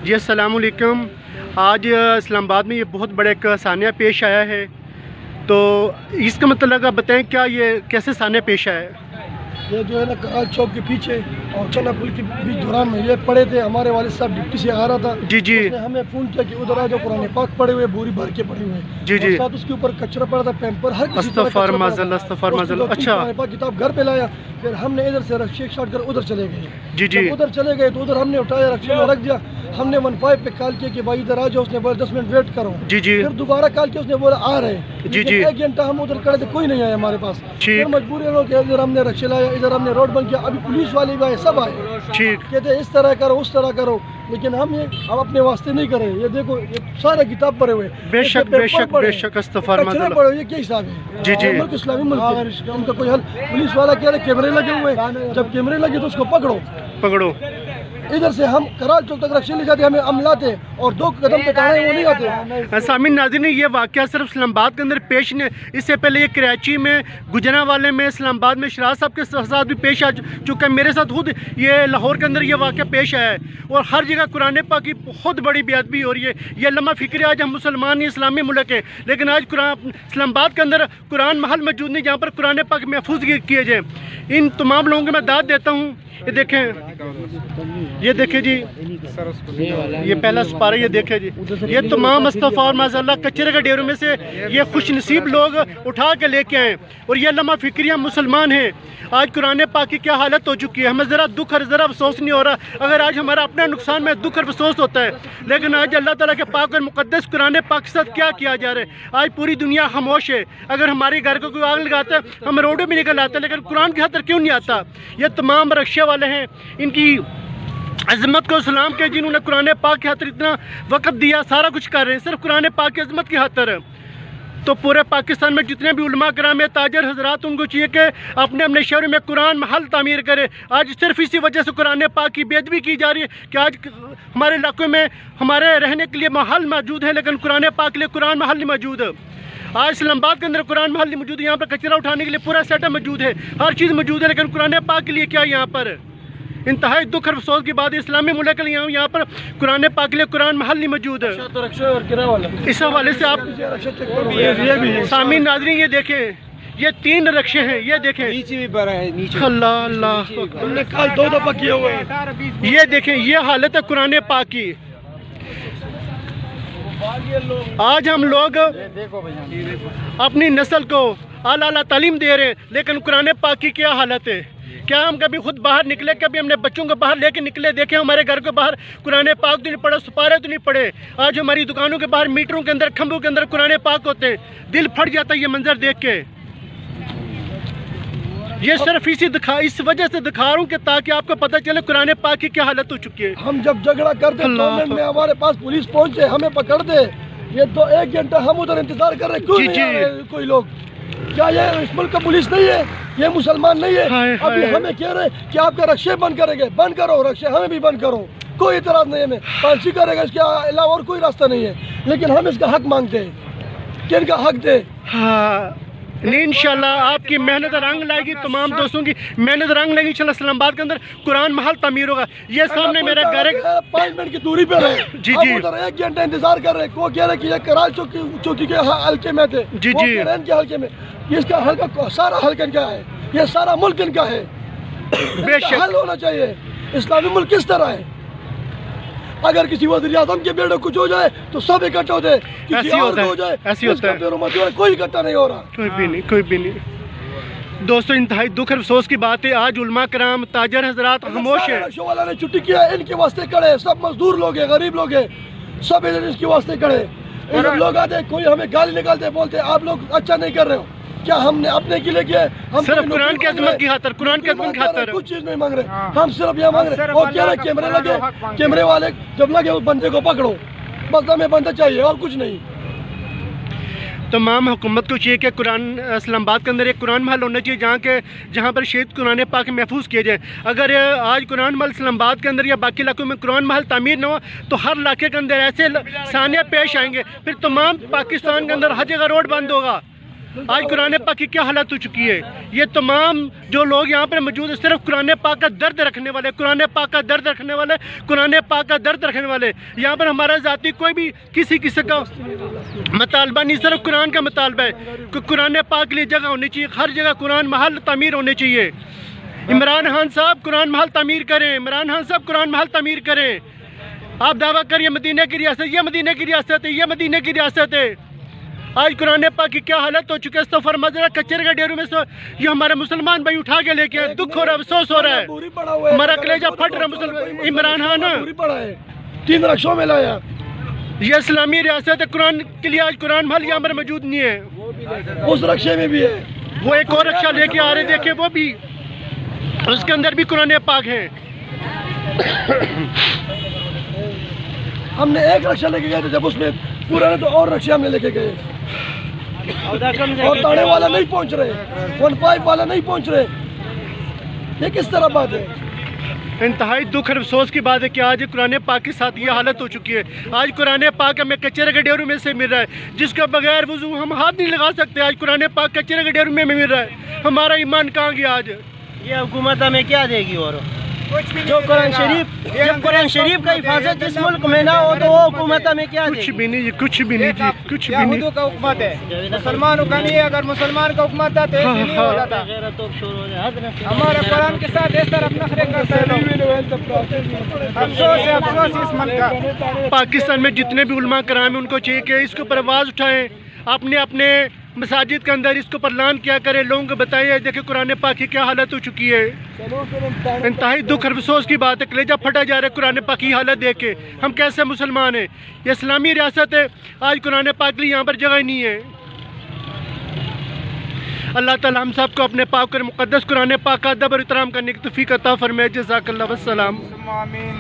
जी अस्सलाम वालेकुम। आज इस्लामाबाद में ये बहुत बड़ा एक सानिया पेश आया है, तो इसका मतलब आप बताएं क्या ये कैसे सानिया पेश आया है? ये जो है ना कराल चौक के पीछे और चना पुल के बीच दौरान में ये पड़े थे। हमारे वालिद साहब ड्यूटी से आ रहा था। जी जी। उसने हमें फ़ोन किया कि उधर आ जाओ, कुरान पाक पड़े हुए बोरी भर के पड़े हुए। जी जी। साथ उसके ऊपर कचरा पड़ा था, पैम्पर, हर किसी तरह अस्तगफार कचरा माज़ल्लाह, पड़ा था। अस्तगफार माज़ल्लाह। अच्छा। कुरान पाक किताब घर पे लाया, फिर हमने इधर से रक्शे स्टार्ट कर उधर चले गए। जी जी। जब उधर चले गए तो उधर हमने उठाया, रक्शे में रख दिया। हमने 15 पे कॉल किया कि भाई इधर आ जाओ, उसने बोला 10 मिनट वेट करो। जी जी। फिर दोबारा कॉल किया, उसने बोला आ रहे हैं। जी जी। 1 घंटा हम उधर खड़े थे, कोई नहीं आया हमारे पास। ठीक। फिर मजबूरी हो, इधर हमने रक्शे लाया, इधर हमने रोड बंद किया। अभी पुलिस वाले भी आए, सब आए। ठीक। कहते इस तरह करो, उस तरह करो, लेकिन हम ये अब अपने वास्ते नहीं कर रहे। ये देखो, ये सारे किताब पढ़े हुए, बेशक बेशक बेशक, अस्तगफार माज़ल्लाह। पढ़ो, ये क्या हिसाब है? जी जी। मुल्क इस्लामी मुल्क है, इनका कोई हल। पुलिस वाला कह रहे कैमरे लगे हुए, जब कैमरे लगे तो उसको पकड़ो। पकड़ो। इधर से हम कराल चौक तक रक्शे ले जाते, हमें अमलाते और 2 कदम पे ताड़े वो नहीं आते। सामीन नाज़रीन, ये वाक़या सिर्फ इस्लामाबाद के अंदर पेश नहीं, इससे पहले ये कराची में, गुजरांवाले में, इस्लामाबाद में शराज साहब के साथ भी पेश आ चुका है। मेरे साथ खुद ये लाहौर के अंदर ये वाक़या पेश आया है और हर जगह कुरान पाक की बहुत बड़ी बेअदबी हो रही है। ये लम्हा फ़िक्र है, आज हम मुसलमान ही इस्लामी मुल्क है, लेकिन आज कुरान इस्लामाबाद के अंदर कुरान महल मौजूद नहीं जहाँ पर कुरान पाक महफूज किए जाए। इन तमाम लोगों को मैं दाद देता हूँ। ये देखें, ये देखें जी, ये पहला सिपारा, ये देखें जी, ये तमाम अस्तगफार माज़ल्लाह कचरे के ढेरों में से ये खुश नसीब लोग उठा के लेके आए और ये लम्हा फ़िक्रिया मुसलमान हैं। आज कुरान पाक की क्या हालत हो चुकी है, हमें ज़रा दुख और ज़रा अफसोस नहीं हो रहा। अगर आज हमारा अपना नुकसान में दुख और अफसोस होता है, लेकिन आज अल्लाह ताला के पाक और मुक़द्दस कुरान पाक के साथ क्या किया जा रहा है। आज पूरी दुनिया खामोश है। अगर हमारे घर को कोई आग लगाता है, हम रोडों में निकल आते हैं, लेकिन कुरान की खातिर क्यों नहीं आता? ये तमाम रक्शे वाले हैं, इनकी अज़मत को सलाम के, जिन्होंने कुरान पाक की खातिर इतना वक़्त दिया, सारा कुछ कर रहे हैं सिर्फ कुरान पाक की अज़मत की खातिर। तो पूरे पाकिस्तान में जितने भी उलमा कराम है, ताजर हजरात, उनको चाहिए कि अपने अपने शहरों में कुरान महल तामीर करे। आज सिर्फ इसी वजह से कुरान पाक की बेअदबी की जा रही है कि आज हमारे इलाकों में हमारे रहने के लिए महल मौजूद है, लेकिन कुरान पाक के लिए कुरान महल नहीं मौजूद है। आज इस्लामाबाद के अंदर कुरान महल नहीं मौजूद है, यहाँ पर कचरा उठाने के लिए पूरा सेटअप मौजूद है, हर चीज़ मौजूद है, लेकिन कुरान पाक के लिए क्या यहाँ पर? इंतहाई दुख और अफसोस की बात है, इस्लामी मुल्क के लिए यहाँ पर कुरान पाक के लिए कुरान महल नहीं मौजूद है। इस हवाले से आप सामीन नाज़रीन, ये देखें, ये 3 रक्शे हैं, ये देखें, नीचे भी बड़ा है, नीचे। अल्लाह अल्लाह, हमने कल 2 दफा किए हुए हैं। ये देखें, ये हालत है कुरान पाक की। आज हम लोग अपनी नस्ल को आला तालीम दे रहे हैं, लेकिन कुरान पाक की क्या हालत है? क्या हम कभी खुद बाहर निकले, कभी हमने बच्चों को बाहर लेके निकले? देखें हमारे घर के बाहर कुरान पाक तो नहीं पढ़ा, सुपारे तो नहीं पढ़े। आज हमारी दुकानों के बाहर, मीटरों के अंदर, खंभों के अंदर कुरान पाक होते हैं। दिल फट जाता है ये मंजर देख के। ये सिर्फ इस वजह से दिखा रहा हूँ कि ताकि आपको पता चले कुरान पाक की क्या हालत हो चुकी है। हम जब झगड़ा करते 2 मिनट में हमारे पास पुलिस पहुंचे, हमें पकड़ दे। ये तो 1 घंटा हम उधर इंतजार कर रहे, क्यों नहीं आ रहे कोई लोग? क्या ये इस मुल्क का पुलिस नहीं है? ये मुसलमान नहीं है? अभी हमें कह रहे कि आपके रक्शे बंद करेंगे, बंद करो रक्शे, हमें भी बंद करो, कोई इतराज नहीं है। हमें फांसी करेगा, इसके अलावा और कोई रास्ता नहीं है। लेकिन हम इसका हक मांगते हैं कि इनका हक दे। हाँ, इंशाल्लाह आपकी मेहनत रंग लाएगी, तमाम दोस्तों की मेहनत रंग लाएगी। इंशाल्लाह इस्लामाबाद के अंदर कुरान महल तामीर होगा। ये सामने मेरा घर है, 5 मिनट की दूरी पे रहे। जी जी। उधर 1 घंटा इंतजार कर रहे, को कह रहे कि ये कराल चौकी के हल्के में थे। जी जी। के हल्के में, इसका हल्का सारा हल्का इनका है, ये सारा मुल्क इनका है। बेशक हल होना चाहिए। इस्लामी मुल्क किस तरह है? अगर किसी वज़ीर आज़म के बेटे कुछ हो जाए तो सब इकट्ठा हो जाए, ऐसी होता है, ऐसी होता है। कोई इकट्ठा नहीं हो रहा, कोई भी नहीं, कोई भी नहीं। दोस्तों, इंतहाई दुख और अफसोस की बात है, आज उलमा कराम, ताजर हजरात खामोश है। शो वाला ने छुट्टी किया, इनके वास्ते खड़े, सब मजदूर लोग हैं, गरीब लोग हैं, सब इधर इसके वास्ते खड़े। इधर लोग आते, कोई हमें गाली निकालते, बोलते आप लोग अच्छा नहीं कर रहे हो। क्या हमने अपने के लिए किया? हम सिर्फ कुरान की अज़मत की खातिर, कुरान की अज़मत की खातिर कुछ चीज नहीं मांग रहे, हम सिर्फ ये मांग रहे। और क्या कैमरे लगे, कैमरे वाले जब लगे उस बंदे को पकड़ो, बस हमें बंदा चाहिए और कुछ नहीं। तमाम हुकूमत को चाहिए कि कुरान इस्लामाबाद के अंदर एक कुरान महल होना चाहिए जहाँ पर शहीद कुरान पाक महफूज किए जाए। अगर आज कुरान महल इस्लामाबाद के अंदर या बाकी इलाकों में कुरान महल तामीर न हो तो हर इलाके के अंदर ऐसे सानिया पेश आएंगे, फिर तमाम पाकिस्तान के अंदर हर जगह रोड बंद होगा। आज कुरान पाक की क्या हालत हो चुकी है। ये तमाम जो लोग यहाँ पर मौजूद है सिर्फ कुरान पाक का दर्द रखने वाले, कुरान पाक का दर्द रखने वाले, कुरान पाक का दर्द रखने वाले। यहाँ पर हमारा ज़ाती कोई भी किसी का मुतालबा नहीं, सिर्फ कुरान का मुतालबा है कि कुरान पाक के लिए जगह होनी चाहिए, हर जगह कुरान महल तामीर होने चाहिए। इमरान खान साहब कुरान महल तामीर करें, इमरान खान साहब कुरान महल तामीर करें। आप दावा करिए मदीने की रियासत, ये मदीने की रियासत है, ये मदीने की रियासत है। आज कुरान पाक की क्या हालत हो चुकी है। तो फरमा कचरे का डेरू में ये हमारे मुसलमान भाई उठा के लेके आए, दुख हो रहा है, अफसोस हो रहा है, हमारा कलेजा फट रहा है। मुसलमान इमरान खान 3 रक्षों में लाया। ये इस्लामी रियासत है, कुरान के लिए आज कुरान महल यहाँ पर मौजूद नहीं है। उस रक्षे में भी है, वो एक और रक्षा लेके आ रहे, देखे वो भी, उसके अंदर भी कुरान पाक है। हमने एक रक्षा लेके गए थे, जब उसमें पुराने तो और रक्षा हमने लेके गए, और ताने वाला नहीं पहुंच रहे, 1 पाइप वाला नहीं पहुंच रहे। ये किस तरह बात है। इंतहाई दुख और अफसोस की बात है कि आज कुरान पाक के साथ ये हालत हो चुकी है। आज कुरान पाक हमें कचरे के डेरू में से मिल रहा है, जिसका बगैर वजू हम हाथ नहीं लगा सकते। आज कुरान पाक कचरे के डेरू में मिल रहा है, हमारा ईमान कहाँ गया। आज ये हुकूमत हमें क्या देगी। और जो कुरान शरीफ, जब कुरान शरीफ का हिफाजत जिस मुल्क में ना हो तो वो हुकूमत हमें क्या देगी। कुछ भी नहीं, कुछ भी नहीं जी, कुछ भी नहीं। का हुकूमत है, मुसलमानों का नहीं है। अगर मुसलमान का हुकूमत था तो ऐसे नहीं हो जाता। हमारे कुरान के साथ इस तरफ नखरे करते हैं लोग। अफसोस है, अफसोस इस मन का। पाकिस्तान में जितने भी उलमा कराम हैं उनको चाहिए कि इसके ऊपर आवाज़ उठाएं, अपने अपने मसाजिद के अंदर इसको पर ऐलान किया करें, लोगों को बताइए देखिए कुरान पाक की क्या हालत हो चुकी है। इंतहाई दुख और अफसोस की बात है, कलेजा फटा जा रहा है कुरान पाक की हालत देख के। हम कैसे मुसलमान हैं, ये इस्लामी रियासत है, आज कुरान पाक के लिए यहाँ पर जगह ही नहीं है। अल्लाह ताला हम सबको अपने पाक और मुक़द्दस कुरान पाक का अदब और एहतराम करने की तौफीक अता फरमाए। जज़ाकल्लाह वस्सलाम। आमीन।